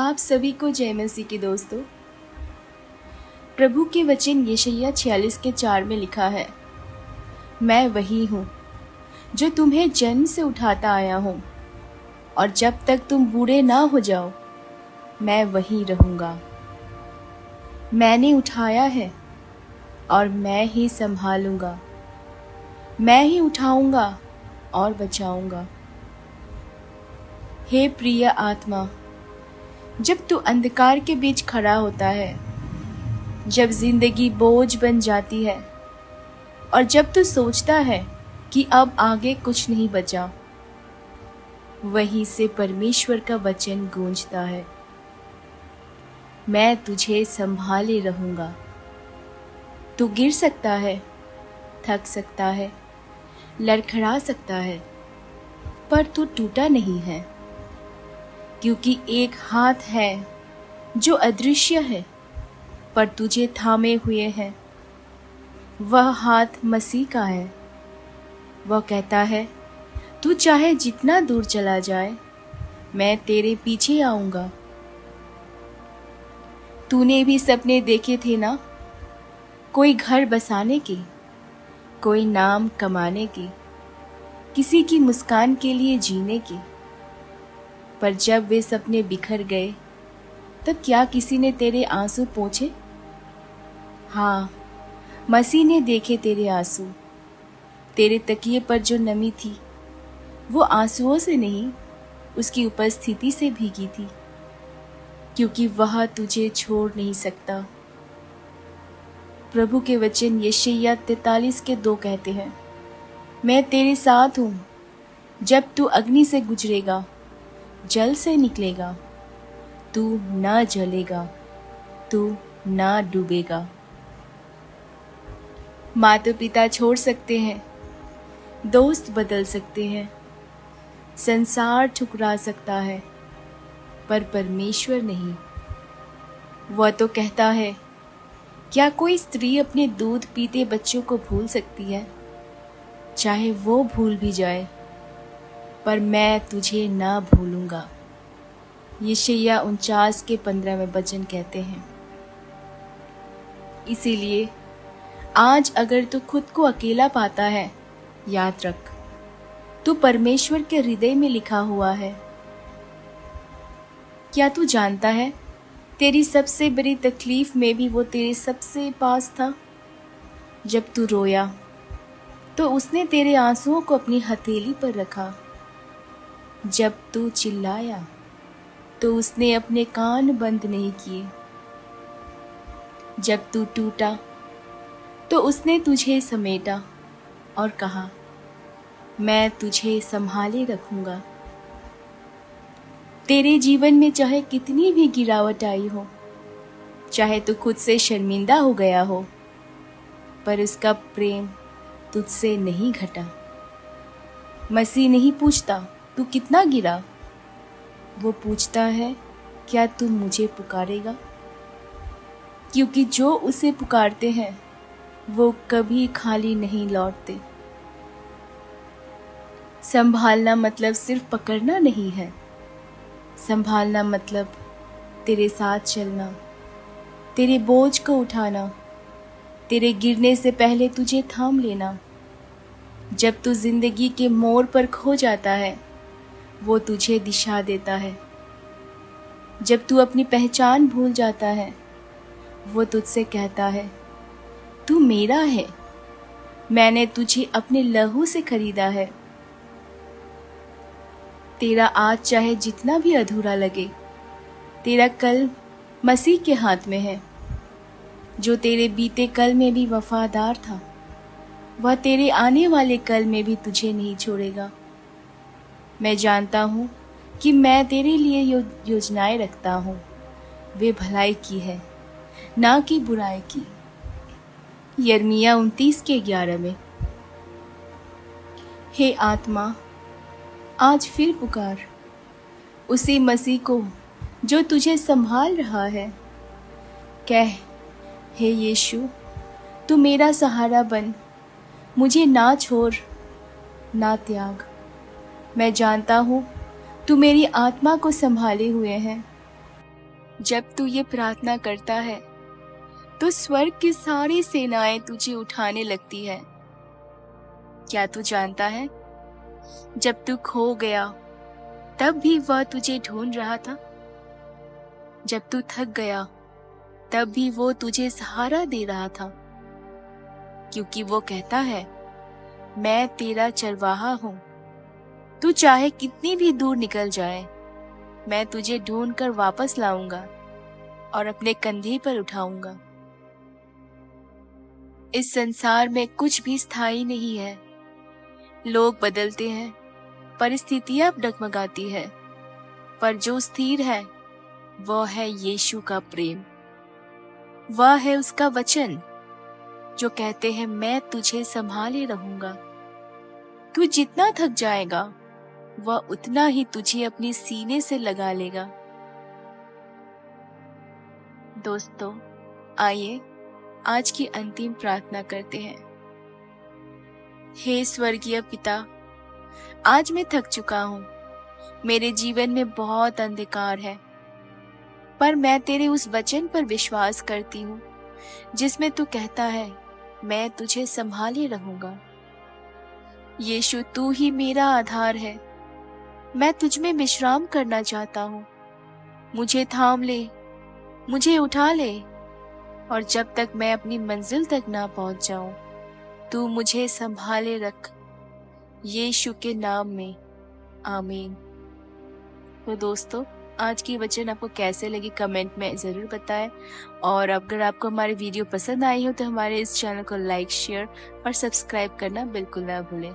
आप सभी को जय मसीह के दोस्तों। प्रभु के वचन यशायाह 46:4 में लिखा है, मैं वही हूँ जो तुम्हें जन्म से उठाता आया हूँ, और जब तक तुम बूढ़े ना हो जाओ मैं वहीं रहूँगा। मैंने उठाया है और मैं ही संभालूंगा, मैं ही उठाऊंगा और बचाऊंगा। हे प्रिय आत्मा, जब तू अंधकार के बीच खड़ा होता है, जब जिंदगी बोझ बन जाती है और जब तू सोचता है कि अब आगे कुछ नहीं बचा, वहीं से परमेश्वर का वचन गूंजता है, मैं तुझे संभाले रहूंगा। तू गिर सकता है, थक सकता है, लड़खड़ा सकता है, पर तू टूटा नहीं है, क्योंकि एक हाथ है जो अदृश्य है पर तुझे थामे हुए है। वह हाथ मसीह का है। वह कहता है, तू चाहे जितना दूर चला जाए, मैं तेरे पीछे आऊंगा। तूने भी सपने देखे थे ना, कोई घर बसाने के, कोई नाम कमाने के, किसी की मुस्कान के लिए जीने के। पर जब वे सपने बिखर गए, तब क्या किसी ने तेरे आंसू पोंछे? हाँ, मसीह ने देखे तेरे आंसू। तेरे तकिए पर जो नमी थी, वो आंसुओं से नहीं, उसकी उपस्थिति से भीगी थी, क्योंकि वह तुझे छोड़ नहीं सकता। प्रभु के वचन यशायाह 43:2 कहते हैं, मैं तेरे साथ हूँ। जब तू अग्नि से गुजरेगा, जल से निकलेगा, तू ना जलेगा, तू ना डूबेगा। माता पिता छोड़ सकते हैं, दोस्त बदल सकते हैं, संसार ठुकरा सकता है, पर परमेश्वर नहीं। वह तो कहता है, क्या कोई स्त्री अपने दूध पीते बच्चों को भूल सकती है? चाहे वो भूल भी जाए, पर मैं तुझे ना भूलूंगा। यशायाह 49:15 में वचन कहते हैं। इसीलिए आज अगर तू खुद को अकेला पाता है, याद रख, तू परमेश्वर के हृदय में लिखा हुआ है। क्या तू जानता है, तेरी सबसे बड़ी तकलीफ में भी वो तेरे सबसे पास था। जब तू रोया तो उसने तेरे आंसुओं को अपनी हथेली पर रखा। जब तू चिल्लाया तो उसने अपने कान बंद नहीं किए। जब तू टूटा तो उसने तुझे समेटा और कहा, मैं तुझे संभाले रखूंगा। तेरे जीवन में चाहे कितनी भी गिरावट आई हो, चाहे तू खुद से शर्मिंदा हो गया हो, पर उसका प्रेम तुझसे नहीं घटा। मसीह नहीं पूछता तू कितना गिरा, वो पूछता है, क्या तू मुझे पुकारेगा? क्योंकि जो उसे पुकारते हैं वो कभी खाली नहीं लौटते। संभालना मतलब सिर्फ पकड़ना नहीं है। संभालना मतलब तेरे साथ चलना, तेरे बोझ को उठाना, तेरे गिरने से पहले तुझे थाम लेना। जब तू जिंदगी के मोड़ पर खो जाता है, वो तुझे दिशा देता है। जब तू अपनी पहचान भूल जाता है, वो तुझसे कहता है, तू मेरा है, मैंने तुझे अपने लहू से खरीदा है। तेरा आज चाहे जितना भी अधूरा लगे, तेरा कल मसीह के हाथ में है। जो तेरे बीते कल में भी वफादार था, वह तेरे आने वाले कल में भी तुझे नहीं छोड़ेगा। मैं जानता हूँ कि मैं तेरे लिए योजनाएं रखता हूँ, वे भलाई की है, ना कि बुराई की। यिर्मयाह 29:11 में। हे आत्मा, आज फिर पुकार उसी मसीह को जो तुझे संभाल रहा है। कह, हे यीशु, तू मेरा सहारा बन, मुझे ना छोड़, ना त्याग। मैं जानता हूँ तू मेरी आत्मा को संभाले हुए है। जब तू ये प्रार्थना करता है तो स्वर्ग की सारी सेनाएं तुझे उठाने लगती है। क्या तू जानता है, जब तू खो गया तब भी वह तुझे ढूंढ रहा था। जब तू थक गया तब भी वो तुझे सहारा दे रहा था, क्योंकि वो कहता है, मैं तेरा चरवाहा हूं। तू चाहे कितनी भी दूर निकल जाए, मैं तुझे ढूंढ कर वापस लाऊंगा और अपने कंधे पर उठाऊंगा। इस संसार में कुछ भी स्थायी नहीं है। लोग बदलते हैं, परिस्थितियां डगमगाती है, पर जो स्थिर है वह है यीशु का प्रेम। वह है उसका वचन जो कहते हैं, मैं तुझे संभाले रहूंगा। तू जितना थक जाएगा वह उतना ही तुझे अपने सीने से लगा लेगा। दोस्तों, आइए आज की अंतिम प्रार्थना करते हैं। हे स्वर्गीय पिता, आज मैं थक चुका हूँ। मेरे जीवन में बहुत अंधकार है, पर मैं तेरे उस वचन पर विश्वास करती हूँ जिसमें तू कहता है, मैं तुझे संभाले रहूंगा। यीशु, तू ही मेरा आधार है। मैं तुझ में विश्राम करना चाहता हूँ। मुझे थाम ले, मुझे उठा ले, और जब तक मैं अपनी मंजिल तक ना पहुंच जाऊं, तू मुझे संभाले रख। यीशु के नाम में, आमीन। तो दोस्तों, आज की वचन आपको कैसे लगी कमेंट में ज़रूर बताएं, और अगर आपको हमारी वीडियो पसंद आई हो तो हमारे इस चैनल को लाइक, शेयर और सब्सक्राइब करना बिल्कुल ना भूलें।